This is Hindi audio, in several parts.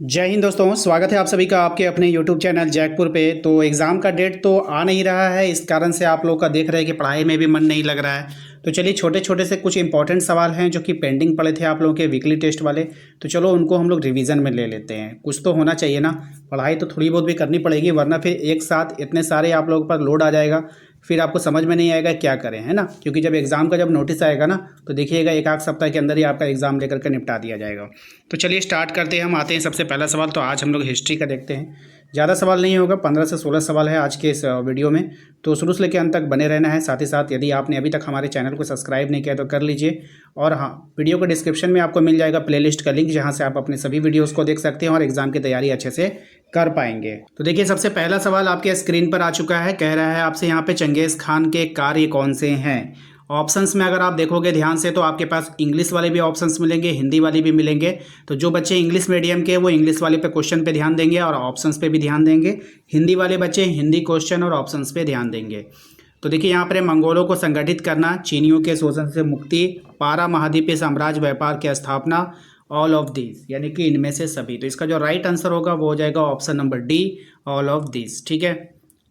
जय हिंद दोस्तों, स्वागत है आप सभी का आपके अपने YouTube चैनल जैकपुर पे। तो एग्ज़ाम का डेट तो आ नहीं रहा है, इस कारण से आप लोग का देख रहे हैं कि पढ़ाई में भी मन नहीं लग रहा है। तो चलिए छोटे छोटे से कुछ इंपॉर्टेंट सवाल हैं जो कि पेंडिंग पड़े थे आप लोगों के वीकली टेस्ट वाले। तो चलो उनको हम लोग रिवीजन में ले लेते हैं। कुछ तो होना चाहिए ना, पढ़ाई तो थोड़ी बहुत भी करनी पड़ेगी, वरना फिर एक साथ इतने सारे आप लोगों पर लोड आ जाएगा, फिर आपको समझ में नहीं आएगा क्या करें, है ना। क्योंकि जब एग्ज़ाम का जब नोटिस आएगा ना, तो देखिएगा एक आध सप्ताह के अंदर ही आपका एग्ज़ाम लेकर के निपटा दिया जाएगा। तो चलिए स्टार्ट करते हैं, हम आते हैं सबसे पहला सवाल। तो आज हम लोग हिस्ट्री का देखते हैं। ज़्यादा सवाल नहीं होगा, 15 से 16 सवाल है आज के इस वीडियो में। तो शुरू से लेकर अंत तक बने रहना है। साथ ही साथ यदि आपने अभी तक हमारे चैनल को सब्सक्राइब नहीं किया तो कर लीजिए। और हाँ, वीडियो के डिस्क्रिप्शन में आपको मिल जाएगा प्लेलिस्ट का लिंक, जहाँ से आप अपने सभी वीडियोज़ को देख सकते हैं और एग्ज़ाम की तैयारी अच्छे से कर पाएंगे। तो देखिए सबसे पहला सवाल आपके स्क्रीन पर आ चुका है। कह रहा है आपसे यहाँ पे चंगेज़ खान के कार्य कौन से हैं। ऑप्शंस में अगर आप देखोगे ध्यान से तो आपके पास इंग्लिश वाले भी ऑप्शंस मिलेंगे, हिंदी वाली भी मिलेंगे। तो जो बच्चे इंग्लिश मीडियम के वो इंग्लिश वाले पे क्वेश्चन पे ध्यान देंगे और ऑप्शंस पे भी ध्यान देंगे। हिंदी वाले बच्चे हिंदी क्वेश्चन और ऑप्शंस पे ध्यान देंगे। तो देखिए यहाँ पर मंगोलों को संगठित करना, चीनियों के शोषण से मुक्ति, पारा महाद्वीपीय साम्राज्य व्यापार की स्थापना, ऑल ऑफ दिस, यानी कि इनमें से सभी। तो इसका जो राइट आंसर होगा वो हो जाएगा option number D, all of this. ठीक है,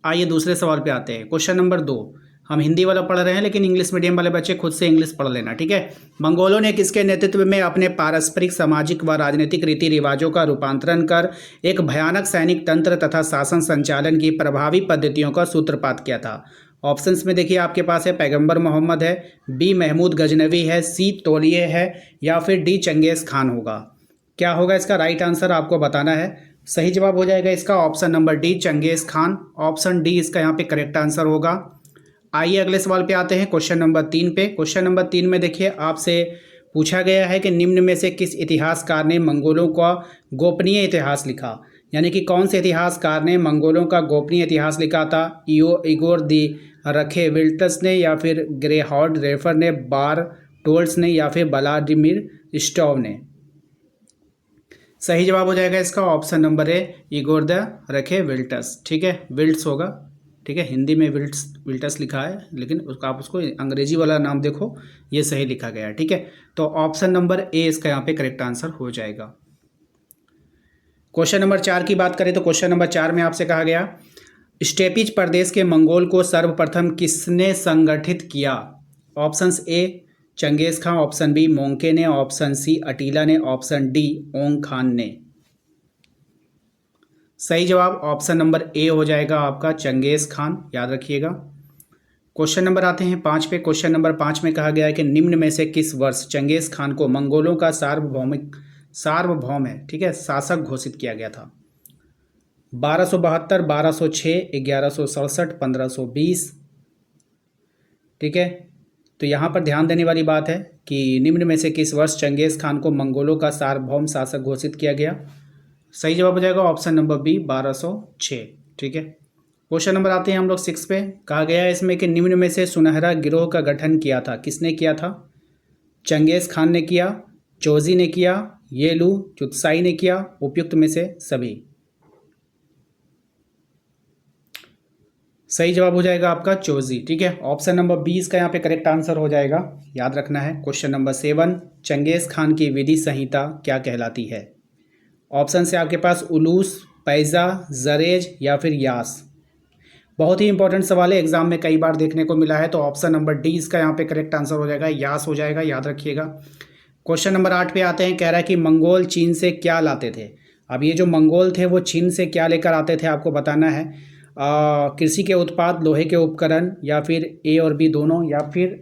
आइए दूसरे सवाल पे आते हैं। क्वेश्चन नंबर 2, हम हिंदी वाला पढ़ रहे हैं लेकिन इंग्लिश मीडियम वाले बच्चे खुद से इंग्लिश पढ़ लेना। ठीक है, मंगोलों ने किसके नेतृत्व में अपने पारस्परिक सामाजिक व राजनीतिक रीति रिवाजों का रूपांतरण कर एक भयानक सैनिक तंत्र तथा शासन संचालन की प्रभावी पद्धतियों का सूत्रपात किया था। ऑप्शंस में देखिए आपके पास है पैगंबर मोहम्मद है, बी महमूद गजनवी है, सी तौलिए है, या फिर डी चंगेज़ खान होगा। क्या होगा इसका राइट आंसर आपको बताना है। सही जवाब हो जाएगा इसका option number D, Changez Khan. Option D इसका यहाँ पे करेक्ट आंसर होगा। आइए अगले सवाल पे आते हैं, क्वेश्चन नंबर 3 पे। क्वेश्चन नंबर 3 में देखिए आपसे पूछा गया है कि निम्न में से किस इतिहासकार ने मंगोलों का गोपनीय इतिहास लिखा। यानी कि कौन से इतिहासकार ने मंगोलों का गोपनीय इतिहास लिखा था। इगोर दी रखे विल्टस ने, या फिर ग्रेहॉर्ड रेफर ने, बार टोल्स ने, या फिर व्लादिमीर स्टोव ने। सही जवाब हो जाएगा इसका option number A, Igor the रखे विल्टस। ठीक है, विल्ट्स होगा। ठीक है, हिंदी में विल्टस लिखा है, लेकिन उसका आप उसको अंग्रेजी वाला नाम देखो, ये सही लिखा गया है। ठीक है, तो ऑप्शन नंबर ए इसका यहाँ पे करेक्ट आंसर हो जाएगा। क्वेश्चन नंबर 4 की बात करें तो क्वेश्चन नंबर 4 में आपसे कहा गया स्टेपीज प्रदेश के मंगोल को सर्वप्रथम किसने संगठित किया। Options A Genghis Khan, option B Mongke ने, ऑप्शन सी अटीला ने, ऑप्शन डी ओंग खान ने। सही जवाब ऑप्शन नंबर ए हो जाएगा आपका, चंगेज़ खान, याद रखिएगा। क्वेश्चन नंबर आते हैं 5 पे। क्वेश्चन नंबर 5 में कहा गया है कि निम्न में से किस वर्ष चंगेज़ खान को मंगोलों का सार्वभौम है, ठीक है, शासक घोषित किया गया था। 1272, 1206, 1167, 1520। ठीक है, तो यहाँ पर ध्यान देने वाली बात है कि निम्न में से किस वर्ष चंगेज़ खान को मंगोलों का सार्वभौम शासक घोषित किया गया। सही जवाब हो जाएगा ऑप्शन नंबर बी, 1206। ठीक है, क्वेश्चन नंबर आते हैं हम लोग 6 पे। कहा गया है इसमें कि निम्न में से सुनहरा गिरोह का गठन किया था, किसने किया था। चंगेज़ खान ने किया, चोजी ने किया, येलू चुत्साई ने किया, उपयुक्त में से सभी। सही जवाब हो जाएगा आपका चोजी। ठीक है, ऑप्शन नंबर 20 का यहाँ पे करेक्ट आंसर हो जाएगा, याद रखना है। क्वेश्चन नंबर 7, चंगेज़ खान की विधि संहिता क्या कहलाती है। ऑप्शन से आपके पास उलूस, पैजा, जरेज, या फिर यास। बहुत ही इंपॉर्टेंट सवाल है, एग्जाम में कई बार देखने को मिला है। तो ऑप्शन नंबर डी इसका यहाँ पे करेक्ट आंसर हो जाएगा, यास हो जाएगा, याद रखिएगा। क्वेश्चन नंबर 8 पे आते हैं। कह रहा है कि मंगोल चीन से क्या लाते थे। अब ये जो मंगोल थे वो चीन से क्या लेकर आते थे आपको बताना है। कृषि के उत्पाद, लोहे के उपकरण, या फिर ए और बी दोनों, या फिर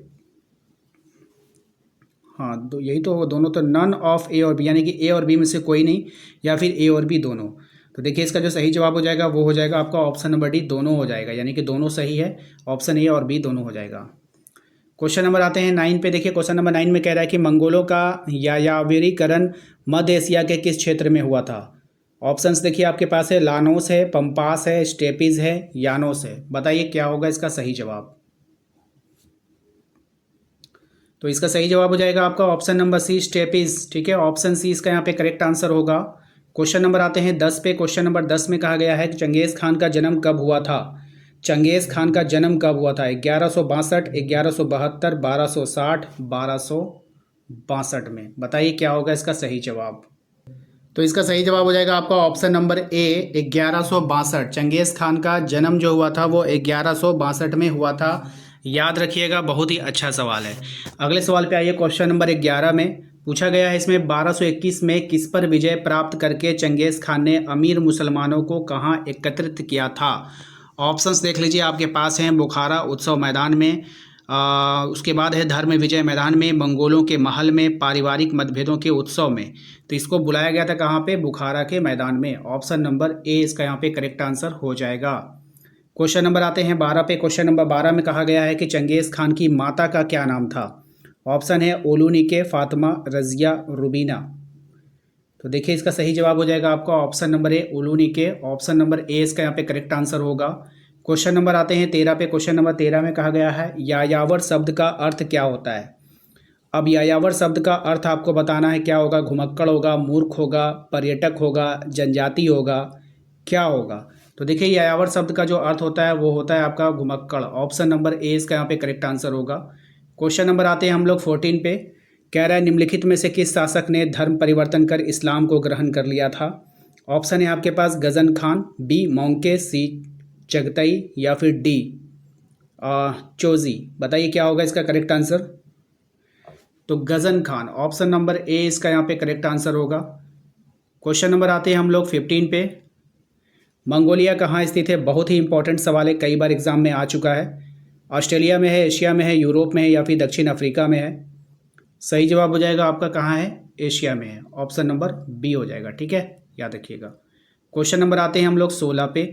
हाँ यही तो दोनों, तो नन ऑफ ए और बी, यानी कि ए और बी में से कोई नहीं, या फिर ए और बी दोनों। तो देखिए इसका जो सही जवाब हो जाएगा वो हो जाएगा आपका ऑप्शन नंबर डी, दोनों हो जाएगा, यानी कि दोनों सही है। ऑप्शन ए और बी दोनों हो जाएगा। क्वेश्चन नंबर आते हैं 9 पे। देखिए क्वेश्चन नंबर 9 में कह रहा है कि मंगोलों का यायावरीकरण मध्य एशिया के किस क्षेत्र में हुआ था। ऑप्शंस देखिए आपके पास है, लानोस है, पंपास है, स्टेपीज है, यानोस है। बताइए क्या होगा इसका सही जवाब। तो इसका सही जवाब हो जाएगा आपका ऑप्शन नंबर सी, स्टेपीज। ठीक है, ऑप्शन सी इसका यहाँ पे करेक्ट आंसर होगा। क्वेश्चन नंबर आते हैं 10 पे। क्वेश्चन नंबर 10 में कहा गया है कि चंगेज़ खान का जन्म कब हुआ था। चंगेज़ खान का जन्म कब हुआ था। 1162, 1172, 1260, 1262 में। बताइए क्या होगा इसका सही जवाब। तो इसका सही जवाब हो जाएगा आपका ऑप्शन नंबर ए 1162। चंगेज़ खान का जन्म जो हुआ था वो 1162 में हुआ था। याद रखिएगा, बहुत ही अच्छा सवाल है। अगले सवाल पे आइए। क्वेश्चन नंबर 11 में पूछा गया है, इसमें 1221 में किस पर विजय प्राप्त करके चंगेज़ खान ने अमीर मुसलमानों को कहाँ एकत्रित किया था? ऑप्शंस देख लीजिए, आपके पास हैं। बुखारा उत्सव मैदान में, उसके बाद है धर्म विजय मैदान में, मंगोलों के महल में, पारिवारिक मतभेदों के उत्सव में। तो इसको बुलाया गया था कहाँ पे? बुखारा के मैदान में। ऑप्शन नंबर ए इसका यहाँ पे करेक्ट आंसर हो जाएगा। क्वेश्चन नंबर आते हैं 12 पे। क्वेश्चन नंबर 12 में कहा गया है कि चंगेज़ खान की माता का क्या नाम था? ऑप्शन है ओलुनिके, फातिमा, रजिया, रुबीना। तो देखिए इसका सही जवाब हो जाएगा आपका ऑप्शन नंबर ए ओलुनिके। ऑप्शन नंबर ए इसका यहाँ पे करेक्ट आंसर होगा। क्वेश्चन नंबर आते हैं 13 पे। क्वेश्चन नंबर 13 में कहा गया है यायावर शब्द का अर्थ क्या होता है? अब यायावर शब्द का अर्थ आपको बताना है क्या होगा। घुमक्कड़ होगा, मूर्ख होगा, पर्यटक होगा, जनजाति होगा, क्या होगा? तो देखिए यायावर शब्द का जो अर्थ होता है वो होता है आपका घुमक्कड़। ऑप्शन नंबर ए इसका यहाँ पे करेक्ट आंसर होगा। क्वेश्चन नंबर आते हैं हम लोग 14 पे। कह रहा है निम्नलिखित में से किस शासक ने धर्म परिवर्तन कर इस्लाम को ग्रहण कर लिया था? ऑप्शन है आपके पास गजन खान, बी मोंके, सी चगतई, या फिर डी चोजी। बताइए क्या होगा इसका करेक्ट आंसर? तो Gajan Khan, option number A इसका यहाँ पे करेक्ट आंसर होगा। क्वेश्चन नंबर आते हैं हम लोग 15 पे। मंगोलिया कहाँ स्थित है? बहुत ही इंपॉर्टेंट सवाल है, कई बार एग्जाम में आ चुका है। ऑस्ट्रेलिया में है, एशिया में है, यूरोप में है, या फिर दक्षिण अफ्रीका में है? सही जवाब हो जाएगा आपका कहाँ है? एशिया में है। ऑप्शन नंबर बी हो जाएगा। ठीक है, याद रखिएगा। क्वेश्चन नंबर आते हैं हम लोग 16 पे।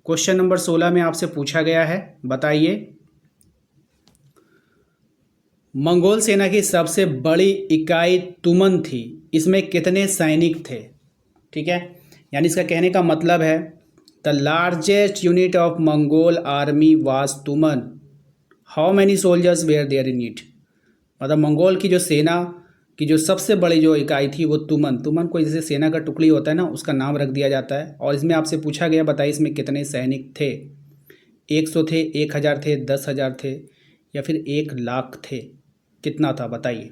क्वेश्चन नंबर 16 में आपसे पूछा गया है, बताइए मंगोल सेना की सबसे बड़ी इकाई तुमन थी, इसमें कितने सैनिक थे? ठीक है, यानी इसका कहने का मतलब है the largest unit of Mongol army was tumen. How many soldiers were there in it? मतलब मंगोल की जो सेना की जो सबसे बड़ी जो इकाई थी वो तुमन। तुमन कोई जैसे सेना का टुकड़ी होता है ना, उसका नाम रख दिया जाता है। और इसमें आपसे पूछा गया, बताइए इसमें कितने सैनिक थे? 100 थे, 1000 थे, 10,000 थे, या फिर 1,00,000 थे? कितना था बताइए।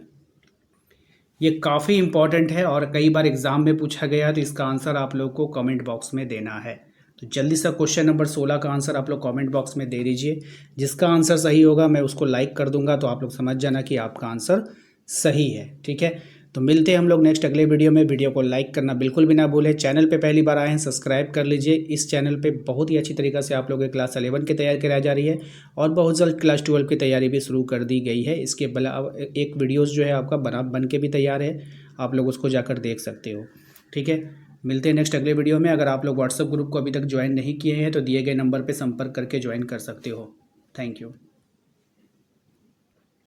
ये काफ़ी इंपॉर्टेंट है और कई बार एग्जाम में पूछा गया है, तो इसका आंसर आप लोग को कमेंट बॉक्स में देना है। तो जल्दी से क्वेश्चन नंबर 16 का आंसर आप लोग कमेंट बॉक्स में दे दीजिए। जिसका आंसर सही होगा मैं उसको लाइक कर दूंगा, तो आप लोग समझ जाना कि आपका आंसर सही है। ठीक है, तो मिलते हैं हम लोग नेक्स्ट अगले वीडियो में। वीडियो को लाइक करना बिल्कुल भी ना भूलें। चैनल पे पहली बार आए हैं सब्सक्राइब कर लीजिए। इस चैनल पे बहुत ही अच्छी तरीक़ा से आप लोगों की क्लास 11 की तैयारी कराई जा रही है और बहुत जल्द क्लास 12 की तैयारी भी शुरू कर दी गई है। इसके अलावा एक वीडियोज़ जो है आपका बन के भी तैयार है, आप लोग उसको जाकर देख सकते हो। ठीक है, मिलते हैं नेक्स्ट अगले वीडियो में। अगर आप लोग व्हाट्सएप ग्रुप को अभी तक ज्वाइन नहीं किए हैं तो दिए गए नंबर पर संपर्क करके ज्वाइन कर सकते हो। Thank you.